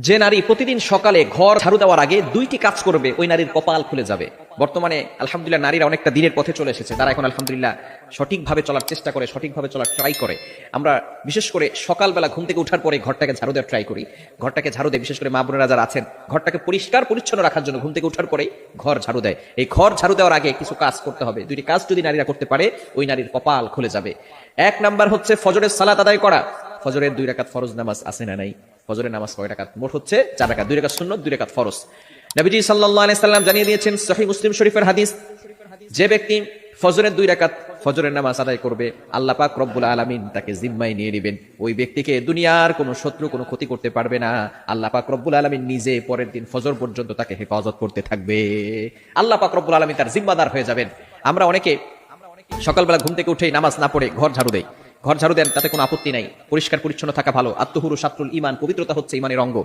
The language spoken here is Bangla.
যে নারী প্রতিদিন সকালে ঘর ঝাড়ু দেওয়ার আগে দুইটি কাজ করবে ওই নারীর কপাল খুলে যাবে। বর্তমানে আলহামদুলিল্লাহ নারীরা অনেকটা দিনের পথে চলে এসেছে, তারা এখন আলহামদুলিল্লাহ সঠিকভাবে চলার চেষ্টা করে, সঠিকভাবে চলার ট্রাই করে। আমরা বিশেষ করে সকালবেলা ঘুম থেকে ওঠার পরে ঘরটাকে ঝাড়ু দেওয়ার ট্রাই করি। ঘরটাকে ঝাড়ু দেয়, বিশেষ করে মা বোনেরা যারা আছেন ঘরটাকে পরিষ্কার পরিচ্ছন্ন রাখার জন্য ঘুম থেকে ওঠার পরেই ঘর ঝাড়ু দেয়। এই ঘর ঝাড়ু দেওয়ার আগে কিছু কাজ করতে হবে। দুইটি কাজ যদি নারীরা করতে পারে ওই নারীর কপাল খুলে যাবে। এক নাম্বার হচ্ছে ফজরের সালাত আদায় করা। ফজরের 2 রাকাত ফরজ নামাজ আছে না নাই? ফজরের নামাজ কয় রাকাত? মোট হচ্ছে 4 রাকাত, 2 রাকাত সুন্নত, 2 রাকাত ফরজ। নবীজি সাল্লাল্লাহু আলাইহি সাল্লাম জানিয়ে দিয়েছেন, সহিহ মুসলিম শরীফের হাদিস, যে ব্যক্তি ফজরের 2 রাকাত ফজরের নামাজ আদায় করবে, আল্লাহ পাক রব্বুল আলামিন তাকে জিম্মায় নিয়ে নেবেন। ওই ব্যক্তিকে দুনিয়ার কোনো শত্রু কোনো ক্ষতি করতে পারবে না। আল্লাহ পাক রব্বুল আলামিন নিজে পরের দিন ফজর পর্যন্ত তাকে হেফাজত করতে থাকবে। আল্লাহ পাক রব্বুল আলামিন তার জিম্মাদার হয়ে যাবেন। আমরা অনেকে সকালবেলা ঘুম থেকে উঠেই নামাজ না পড়ে ঘর ঝাড়ু দেই। ঘর ঝাড়ু দেন, তাতে কোনো আপত্তি নাই, পরিষ্কার পরিচ্ছন্ন থাকা ভালো। আত্মহুরু শাত্রুল ঈমান, পবিত্রতা হচ্ছে ঈমানের অঙ্গ।